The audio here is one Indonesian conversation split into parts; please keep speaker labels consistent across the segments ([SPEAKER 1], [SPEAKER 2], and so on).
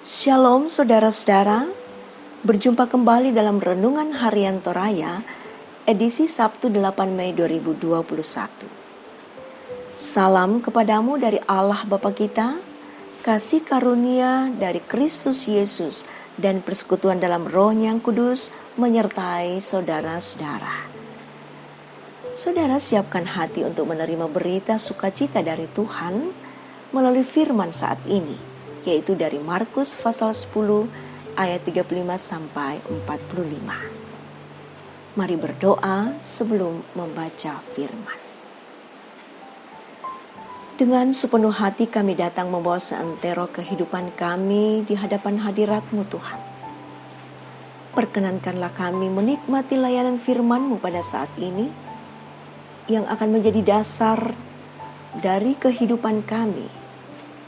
[SPEAKER 1] Shalom saudara-saudara, berjumpa kembali dalam Renungan Harian Toraya, edisi Sabtu 8 Mei 2021. Salam kepadamu dari Allah Bapa kita, kasih karunia dari Kristus Yesus, dan persekutuan dalam Roh yang Kudus menyertai saudara-saudara. Saudara siapkan hati untuk menerima berita sukacita dari Tuhan melalui firman saat ini, yaitu dari Markus pasal 10 ayat 35 sampai 45. Mari berdoa sebelum membaca firman. Dengan sepenuh hati kami datang membawa seantero kehidupan kami di hadapan hadirat-Mu Tuhan. Perkenankanlah kami menikmati layanan firman-Mu pada saat ini, yang akan menjadi dasar dari kehidupan kami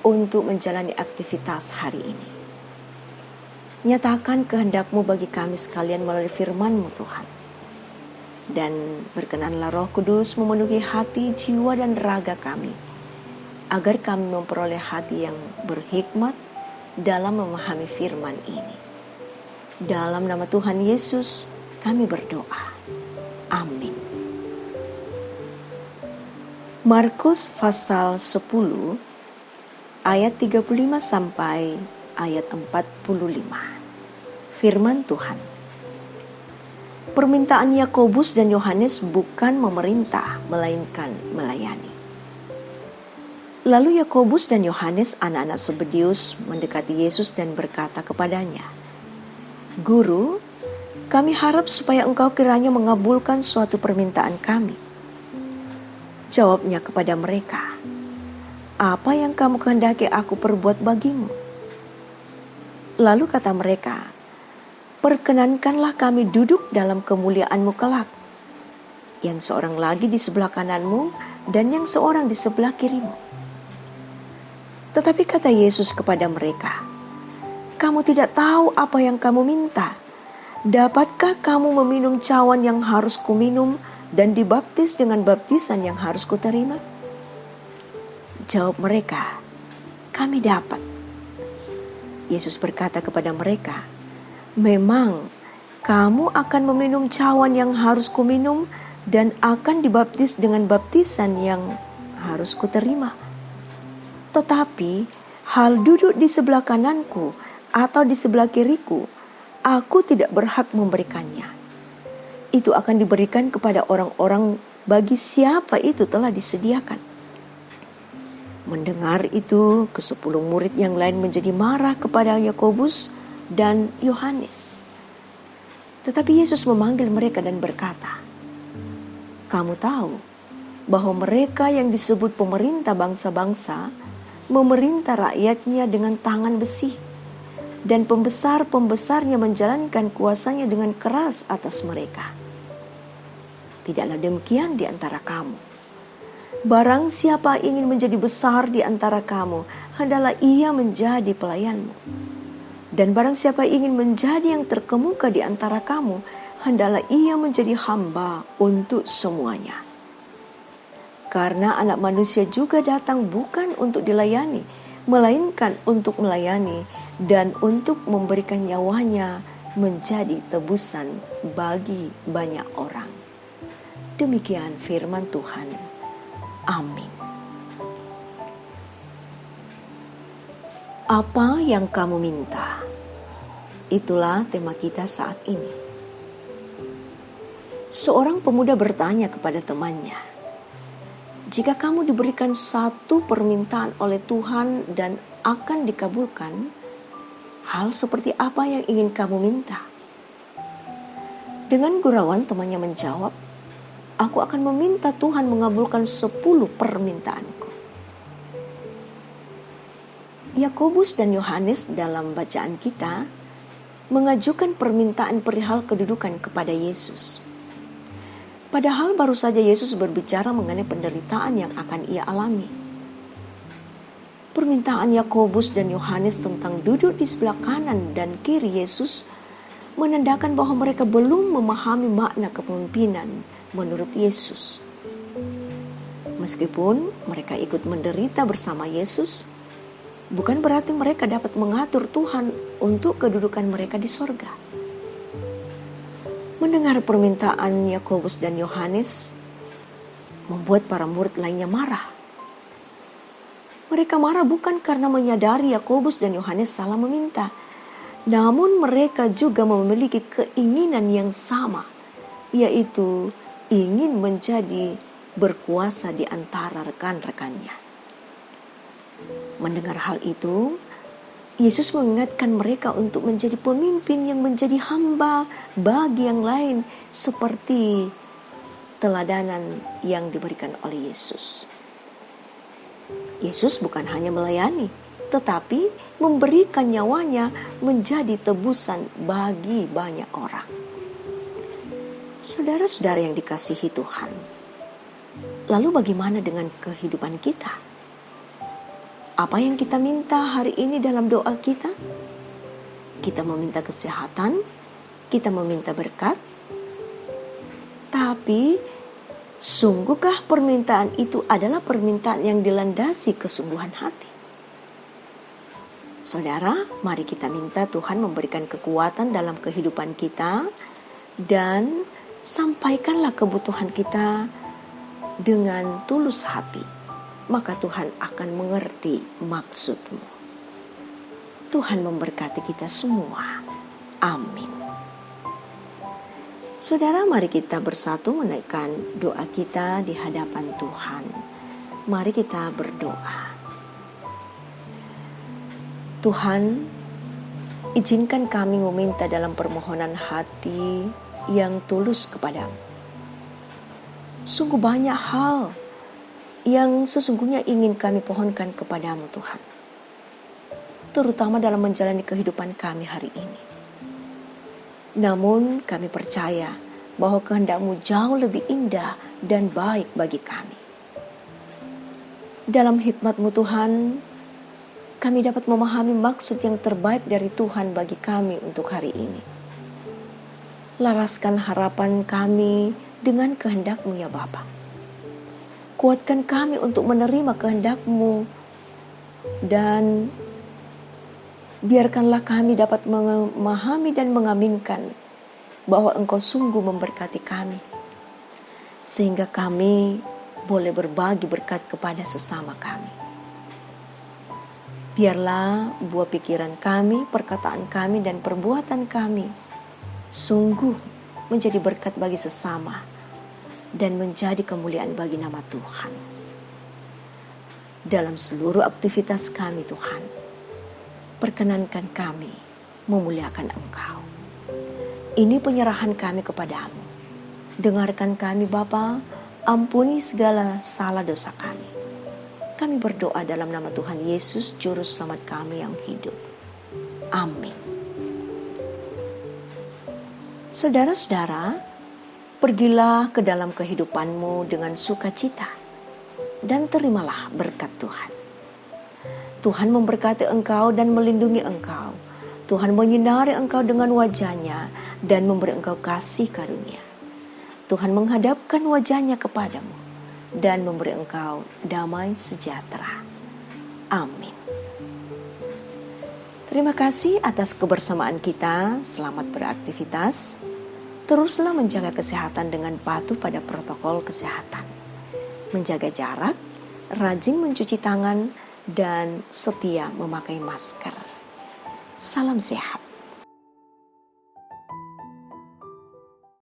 [SPEAKER 1] untuk menjalani aktivitas hari ini. Nyatakan kehendak-Mu bagi kami sekalian melalui firman-Mu Tuhan. Dan berkenanlah Roh Kudus memenuhi hati, jiwa, dan raga kami, agar kami memperoleh hati yang berhikmat dalam memahami firman ini. Dalam nama Tuhan Yesus kami berdoa. Amin. Markus pasal 10 ayat 35 sampai ayat 45. Firman Tuhan. Permintaan Yakobus dan Yohanes bukan memerintah, melainkan melayani. Lalu Yakobus dan Yohanes, anak-anak Zebedeus, mendekati Yesus dan berkata kepadanya, "Guru, kami harap supaya engkau kiranya mengabulkan suatu permintaan kami." Jawabnya kepada mereka, "Apa yang kamu kehendaki aku perbuat bagimu?" Lalu kata mereka, "Perkenankanlah kami duduk dalam kemuliaan-Mu kelak, yang seorang lagi di sebelah kanan-Mu dan yang seorang di sebelah kiri-Mu." Tetapi kata Yesus kepada mereka, "Kamu tidak tahu apa yang kamu minta. Dapatkah kamu meminum cawan yang harus kuminum dan dibaptis dengan baptisan yang harus kuterima?" Jawab mereka, "Kami dapat." Yesus berkata kepada mereka, "Memang kamu akan meminum cawan yang harus kuminum dan akan dibaptis dengan baptisan yang harus kuterima. Tetapi hal duduk di sebelah kananku atau di sebelah kiriku, aku tidak berhak memberikannya. Itu akan diberikan kepada orang-orang bagi siapa itu telah disediakan." Mendengar itu, ke-10 murid yang lain menjadi marah kepada Yakobus dan Yohanes. Tetapi Yesus memanggil mereka dan berkata, "Kamu tahu bahwa mereka yang disebut pemerintah bangsa-bangsa memerintah rakyatnya dengan tangan besi, dan pembesar-pembesarnya menjalankan kuasanya dengan keras atas mereka. Tidaklah demikian di antara kamu. Barang siapa ingin menjadi besar di antara kamu, hendaklah ia menjadi pelayanmu. Dan barang siapa ingin menjadi yang terkemuka di antara kamu, hendaklah ia menjadi hamba untuk semuanya. Karena Anak Manusia juga datang bukan untuk dilayani, melainkan untuk melayani dan untuk memberikan nyawanya menjadi tebusan bagi banyak orang." Demikian firman Tuhan. Amin. Apa yang kamu minta? Itulah tema kita saat ini. Seorang pemuda bertanya kepada temannya, "Jika kamu diberikan satu permintaan oleh Tuhan dan akan dikabulkan, hal seperti apa yang ingin kamu minta?" Dengan gurauan temannya menjawab, "Aku akan meminta Tuhan mengabulkan 10 permintaanku." Yakobus dan Yohanes dalam bacaan kita mengajukan permintaan perihal kedudukan kepada Yesus. Padahal baru saja Yesus berbicara mengenai penderitaan yang akan ia alami. Permintaan Yakobus dan Yohanes tentang duduk di sebelah kanan dan kiri Yesus menandakan bahwa mereka belum memahami makna kepemimpinan menurut Yesus. Meskipun mereka ikut menderita bersama Yesus, bukan berarti mereka dapat mengatur Tuhan untuk kedudukan mereka di sorga. Mendengar permintaan Yakobus dan Yohanes membuat para murid lainnya marah. Mereka marah bukan karena menyadari Yakobus dan Yohanes salah meminta, namun mereka juga memiliki keinginan yang sama, yaitu ingin menjadi berkuasa di antara rekan-rekannya. Mendengar hal itu, Yesus mengingatkan mereka untuk menjadi pemimpin yang menjadi hamba bagi yang lain seperti teladanan yang diberikan oleh Yesus. Yesus bukan hanya melayani, tetapi memberikan nyawanya menjadi tebusan bagi banyak orang. Saudara-saudara yang dikasihi Tuhan, lalu bagaimana dengan kehidupan kita? Apa yang kita minta hari ini dalam doa kita? Kita meminta kesehatan, kita meminta berkat, tapi sungguhkah permintaan itu adalah permintaan yang dilandasi kesungguhan hati? Saudara, mari kita minta Tuhan memberikan kekuatan dalam kehidupan kita dan sampaikanlah kebutuhan kita dengan tulus hati. Maka Tuhan akan mengerti maksudmu. Tuhan memberkati kita semua. Amin. Saudara, mari kita bersatu menaikkan doa kita di hadapan Tuhan. Mari kita berdoa. Tuhan, izinkan kami meminta dalam permohonan hati yang tulus kepadamu. Sungguh banyak hal yang sesungguhnya ingin kami pohonkan kepadamu Tuhan, terutama dalam menjalani kehidupan kami hari ini. Namun kami percaya bahwa kehendak-Mu jauh lebih indah dan baik bagi kami. Dalam hikmat-Mu Tuhan, kami dapat memahami maksud yang terbaik dari Tuhan bagi kami untuk hari ini. Laraskan harapan kami dengan kehendak-Mu ya Bapa. Kuatkan kami untuk menerima kehendak-Mu dan biarkanlah kami dapat memahami dan mengaminkan bahwa Engkau sungguh memberkati kami, sehingga kami boleh berbagi berkat kepada sesama kami. Biarlah buah pikiran kami, perkataan kami, dan perbuatan kami sungguh menjadi berkat bagi sesama dan menjadi kemuliaan bagi nama Tuhan. Dalam seluruh aktivitas kami Tuhan, perkenankan kami memuliakan Engkau. Ini penyerahan kami kepadamu. Dengarkan kami Bapa, ampuni segala salah dosa kami. Kami berdoa dalam nama Tuhan Yesus, Juru Selamat kami yang hidup. Amin. Saudara-saudara, pergilah ke dalam kehidupanmu dengan sukacita dan terimalah berkat Tuhan. Tuhan memberkati engkau dan melindungi engkau. Tuhan menyinari engkau dengan wajah-Nya dan memberi engkau kasih karunia. Tuhan menghadapkan wajah-Nya kepadamu dan memberi engkau damai sejahtera. Amin. Terima kasih atas kebersamaan kita. Selamat beraktivitas. Teruslah menjaga kesehatan dengan patuh pada protokol kesehatan. Menjaga jarak, rajin mencuci tangan, dan setia memakai masker. Salam sehat.